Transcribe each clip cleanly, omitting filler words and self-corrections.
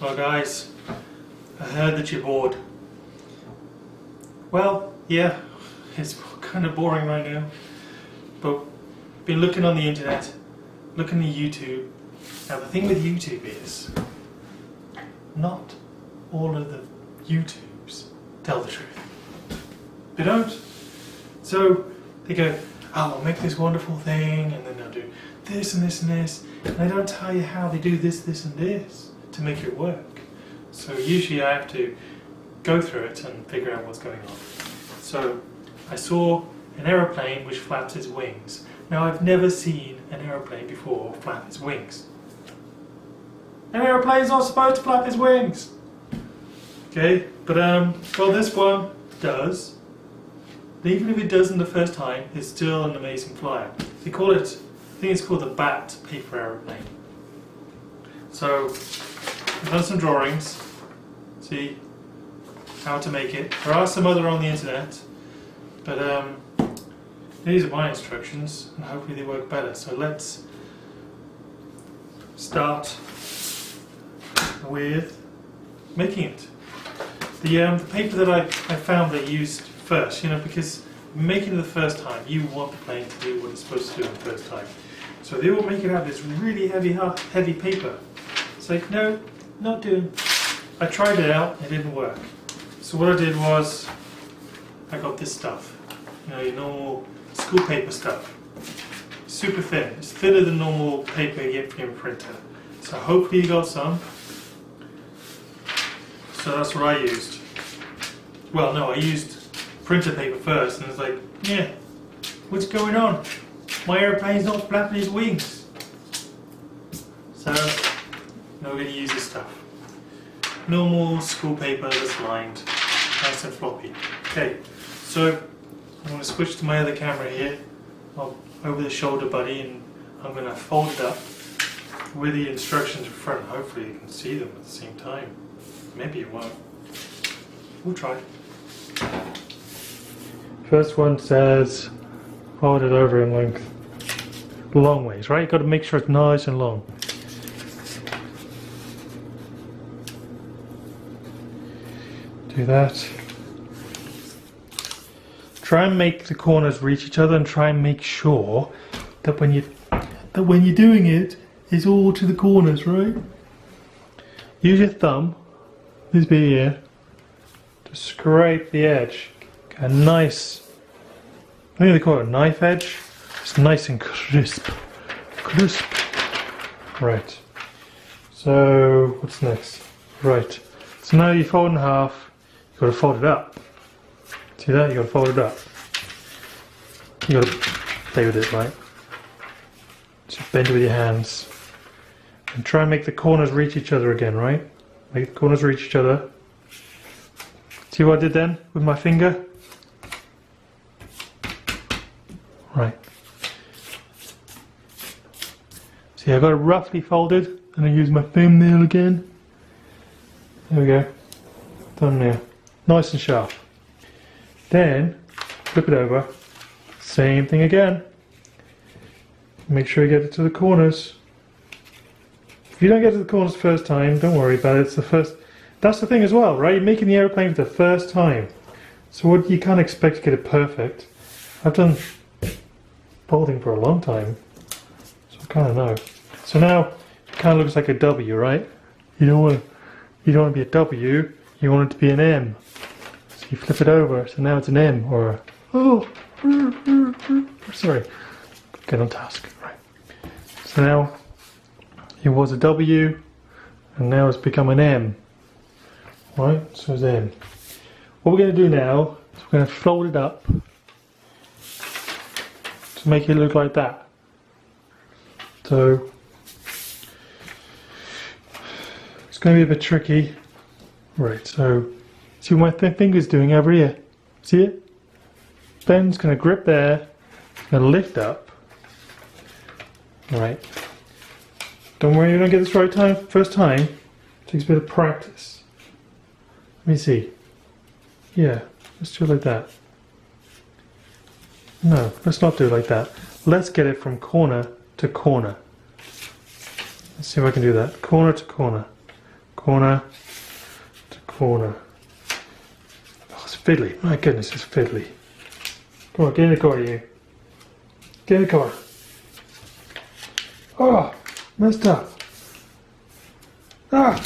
Well guys, I heard that you're bored. Well, yeah, it's kind of boring right now. But been looking on the internet, looking at YouTube. Now the thing with YouTube is, not all of the YouTubes tell the truth. They don't. So they go, oh, I'll make this wonderful thing, and then they'll do this and this and this, and they don't tell you how they do this, this and this to make it work. So usually I have to go through it and figure out what's going on. So I saw an aeroplane which flaps its wings. Now I've never seen an aeroplane before flap its wings. An aeroplane's not supposed to flap its wings. Okay, but well, this one does. Even if it doesn't the first time, it's still an amazing flyer. They call it, I think it's called the BAT paper aeroplane. So I've done some drawings, see how to make it. There are some other on the internet, but these are my instructions, and hopefully they work better. So let's start with making it. The paper that I found they used first, because making it the first time, you want the plane to do what it's supposed to do the first time. So they will make it out of this really heavy paper. It's like, no, not doing. I tried it out, it didn't work. So what I did was, I got this stuff, your normal school paper stuff. Super thin. It's thinner than normal paper you get from your printer. So hopefully you got some. So that's what I used. Well, no, I used printer paper first, and it's like, yeah, what's going on? My airplane's not flapping its wings. So, now we're going to use this stuff. Normal school paper that's lined, nice and floppy. Okay, so I'm going to switch to my other camera here, over the shoulder buddy, and I'm going to fold it up with the instructions in front. Hopefully you can see them at the same time. Maybe you won't. We'll try. First one says fold it over in length. Long ways, right? You've got to make sure it's nice and long. Do that. Try and make the corners reach each other, and try and make sure that when you're doing it, it's all to the corners, right? Use your thumb, this bit here, to scrape the edge. Get a nice, I think they call it a knife edge. It's nice and crisp. Crisp. Right. So what's next? Right. So now you fold in half. You've got to fold it up. See that? You've got to fold it up. You've got to play with it, right? So bend it with your hands. And try and make the corners reach each other again, right? Make the corners reach each other. See what I did then with my finger? Right. See, I got it roughly folded, and I use my thumbnail again. There we go. Thumbnail. Nice and sharp. Then, flip it over. Same thing again. Make sure you get it to the corners. If you don't get to the corners the first time, don't worry about it. It's the first. That's the thing as well, right? You're making the aeroplane for the first time. So what you can't expect to get it perfect. I've done folding for a long time, so I kind of know. So now it kind of looks like a W, right? You don't want to be a W. You want it to be an M. So you flip it over. So now it's an M or a, oh, sorry. Get on task, right? So now it was a W, and now it's become an M. Right? So it's M. What we're going to do now is we're going to fold it up to make it look like that. So it's going to be a bit tricky. Right, so see what my finger's doing over here? See it? Pen's going to grip there, it's going to lift up. Alright. Don't worry, you don't get this right first time. It takes a bit of practice. Let me see. Yeah, let's do it like that. No, let's not do it like that. Let's get it from corner to corner. Let's see if I can do that. Corner to corner. corner to corner. Oh, it's fiddly. My goodness, it's fiddly. Come on, get in the car, you. Get in the car. Oh, messed up. Ah!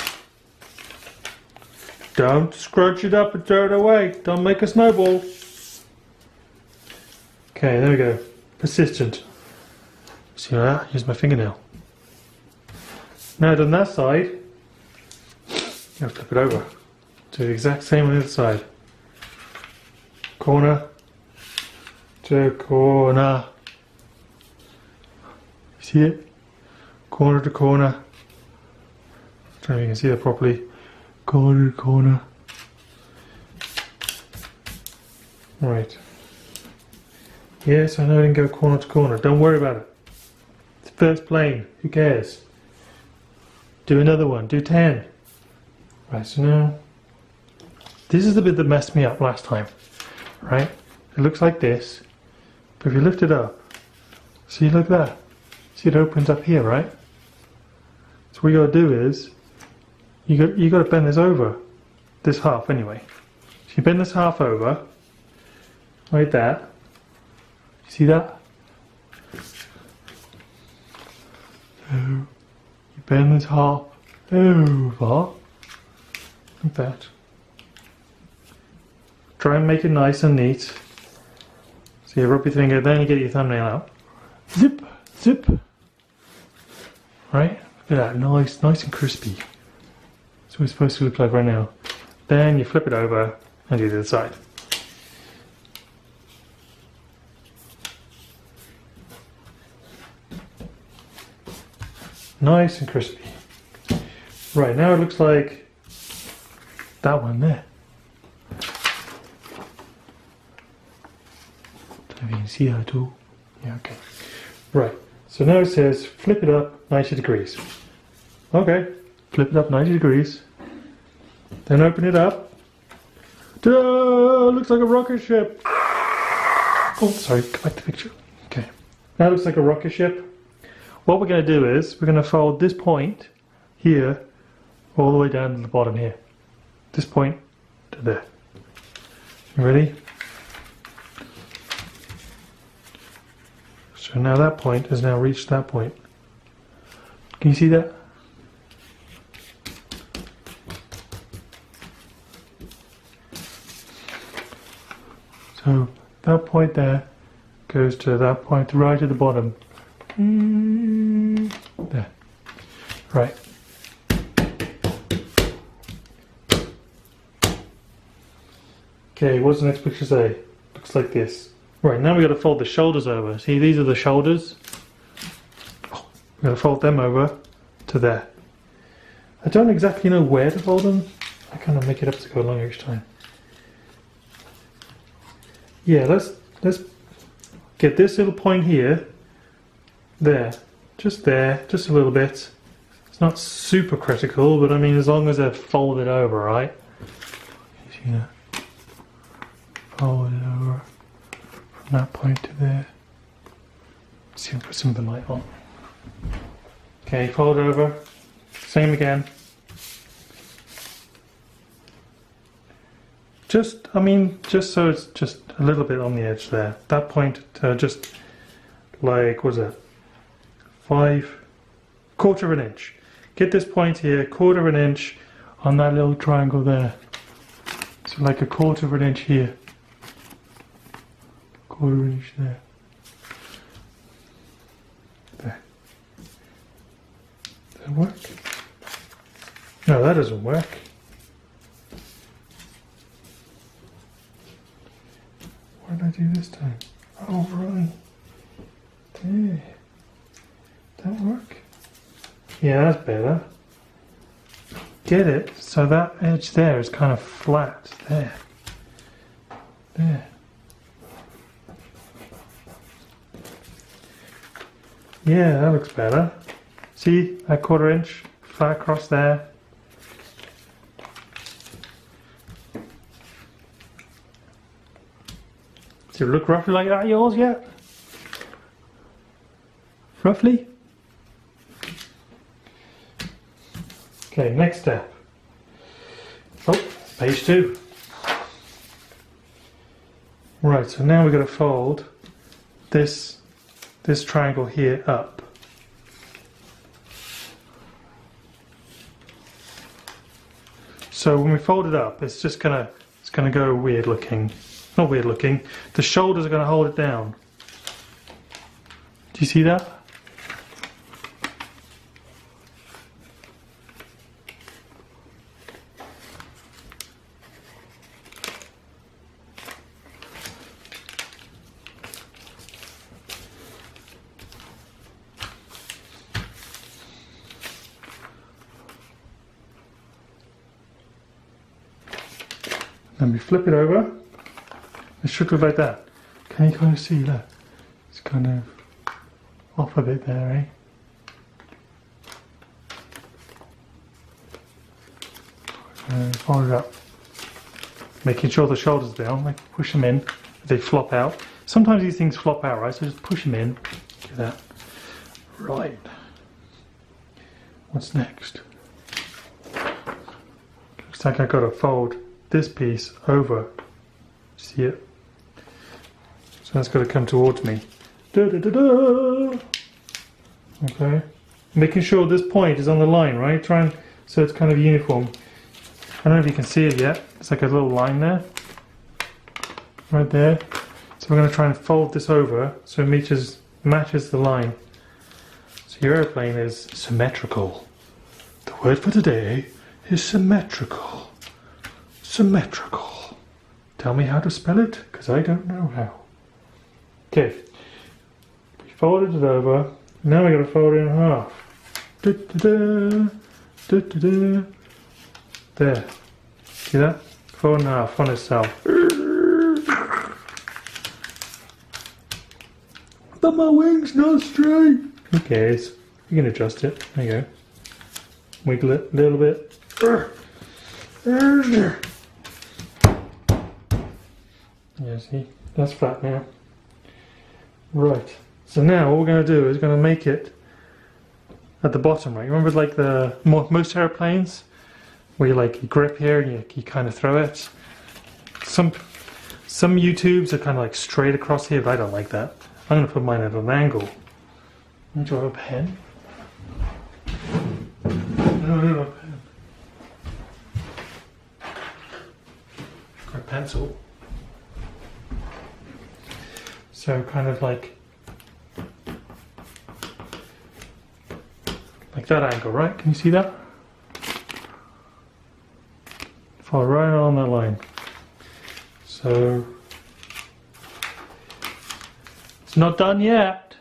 Don't scrunch it up and throw it away. Don't make a snowball. Okay, there we go. Persistent. See that? Here's my fingernail. Now done that side, you have to flip it over. Do the exact same on the other side. Corner to corner. See it? Corner to corner. I don't know if you can see that properly. Corner to corner. Right. Yes, I know I didn't go corner to corner. Don't worry about it. It's first plane. Who cares? Do another one. Do 10. Right, so now... This is the bit that messed me up last time. Right? It looks like this. But if you lift it up... See, look at that. See, it opens up here, right? So what you got to do is... You got to bend this over. This half, anyway. So you bend this half over. Like that. See that? So you bend this half over, like that. Try and make it nice and neat. So you rub your finger, then you get your thumbnail out. Zip, zip. Right? Look at that, nice and crispy. That's what it's supposed to look like right now. Then you flip it over and do the other side. Nice and crispy. Right, now it looks like that one there. Don't know if you can see that at all. Yeah, okay. Right, so now it says flip it up 90 degrees. Okay, flip it up 90 degrees. Then open it up. Ta-da! Looks like a rocket ship. Oh, sorry, go back to the picture. Okay, now it looks like a rocket ship. What we're going to do is, we're going to fold this point here all the way down to the bottom here. This point to there. You ready? So now that point has now reached that point. Can you see that? So that point there goes to that point right at the bottom. There. Right. Okay, what's the next picture say? Looks like this. Right, now we've got to fold the shoulders over. See, these are the shoulders. Oh, we've got to fold them over to there. I don't exactly know where to fold them. I kind of make it up as I go along each time. Yeah, let's get this little point here. There, just a little bit. It's not super critical, but I mean, as long as they're folded over, right? You see that? Fold it over from that point to there. Let's see, I'll put some of the light on. Okay, fold over. Same again. Just so it's just a little bit on the edge there. That point, just like, what's that? 1/4 of an inch. Get this point here, 1/4 of an inch on that little triangle there. So like 1/4 of an inch here. 1/4 of an inch there. There. Does that work? No, that doesn't work. What did I do this time? Oh, right. There. That work? Yeah, that's better. Get it so that edge there is kind of flat. There. There. Yeah, that looks better. See, that 1/4 inch flat across there. Does it look roughly like that, yours yet? Roughly? Okay, next step. Page 2. Right, so now we're going to fold this triangle here up. So when we fold it up, it's gonna go weird looking. Not weird looking. The shoulders are gonna hold it down. Do you see that? Then we flip it over. It should look like that. Can you kind of see that? It's kind of off a bit there, eh? Fold it up. Making sure the shoulders are down, like push them in. They flop out. Sometimes these things flop out, right? So just push them in. Get that. Right. What's next? Looks like I've got to fold this piece over. See it? So that's got to come towards me. Da, da, da, da. Okay. Making sure this point is on the line, right? So it's kind of uniform. I don't know if you can see it yet. It's like a little line there. Right there. So we're going to try and fold this over so it matches the line. So your airplane is symmetrical. The word for today is symmetrical. Symmetrical. Tell me how to spell it, because I don't know how. Okay. We folded it over. Now we're going to fold it in half. Da, da, da, da, da, da. There. See that? Fold in half on itself. But my wing's not straight. Who cares? You can adjust it. There you go. Wiggle it a little bit. Yeah, see? That's flat now. Right. So now what we're going to do is going to make it at the bottom, right? Remember like the most airplanes where you grip here and you kind of throw it? Some YouTubes are kind of like straight across here, but I don't like that. I'm going to put mine at an angle. Do you have a pen? No, I don't have a pen. Got a pencil. So kind of like that angle, right? Can you see that? Fall right on that line. So it's not done yet.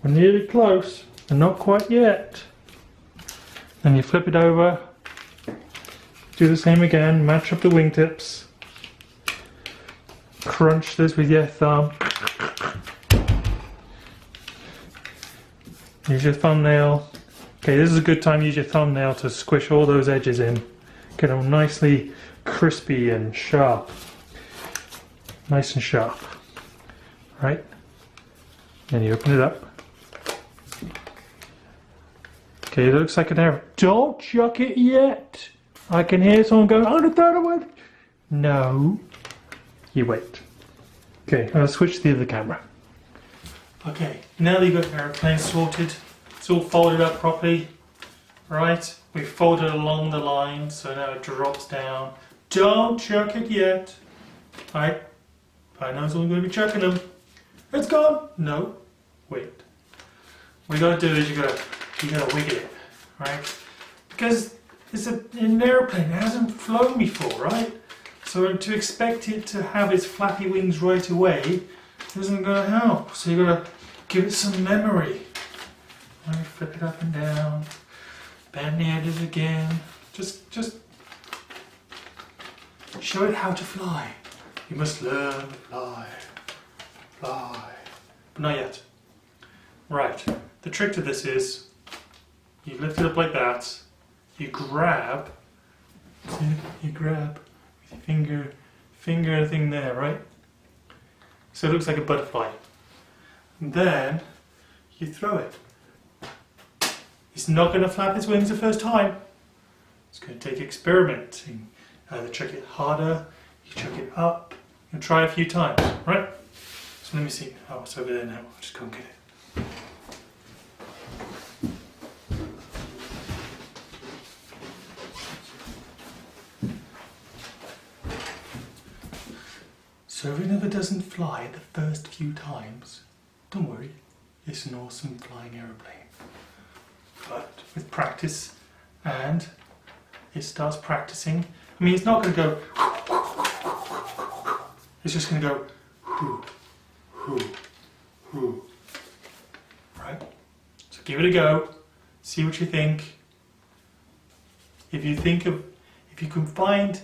We're nearly close, but not quite yet. Then you flip it over. Do the same again. Match up the wingtips. Crunch this with your thumb. Use your thumbnail. Okay, this is a good time to use your thumbnail to squish all those edges in. Get them nicely crispy and sharp. Nice and sharp. Right? Then you open it up. Okay, it looks like an arrow. Don't chuck it yet. I can hear someone going, I'm gonna throw it away. No. You wait. Okay, I'll switch to the other camera. Okay, now that you've got your airplane sorted, it's all folded up properly, right? We've folded along the line, so now it drops down. Don't chuck it yet. Right? I know someone's going to be chucking them. It's gone. No. Wait. What you got to do is you got to wiggle it, right? Because it's an airplane. It hasn't flown before, right? So to expect it to have its flappy wings right away isn't going to help. So you got to give it some memory. Right, flip it up and down. Bend the edges again. Just show it how to fly. You must learn to fly. Fly. But not yet. Right. The trick to this is you lift it up like that. You grab. See? You grab with your finger thing there, right? So it looks like a butterfly. And then you throw it. It's not going to flap its wings the first time. It's going to take experimenting Either chuck it harder, you chuck it up, and try a few times, right? So let me see. Oh, it's over there now. I'll just go and get it. So if it never doesn't fly the first few times, don't worry, it's an awesome flying aeroplane. But with practice, and it starts practicing, I mean, it's not going to go, it's just going to go, hoo, hoo, hoo, right? So give it a go, see what you think. If you can find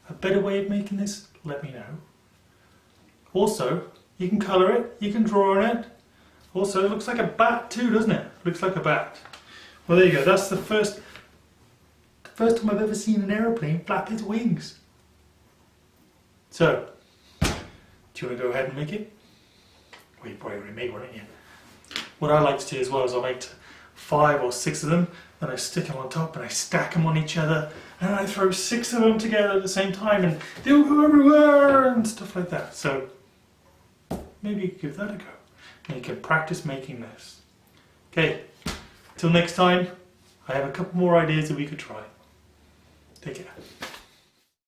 a better way of making this, let me know. Also, you can colour it, you can draw on it. Also, it looks like a bat too, doesn't it? Looks like a bat. Well, there you go. That's the first time I've ever seen an aeroplane flap its wings. So, do you want to go ahead and make it? Well, you probably already made one, haven't you? What I like to do as well is I'll make 5 or 6 of them, then I stick them on top and I stack them on each other, and I throw 6 of them together at the same time, and they'll go everywhere and stuff like that. So, maybe you could give that a go. And you can practice making this. Okay, till next time, I have a couple more ideas that we could try. Take care.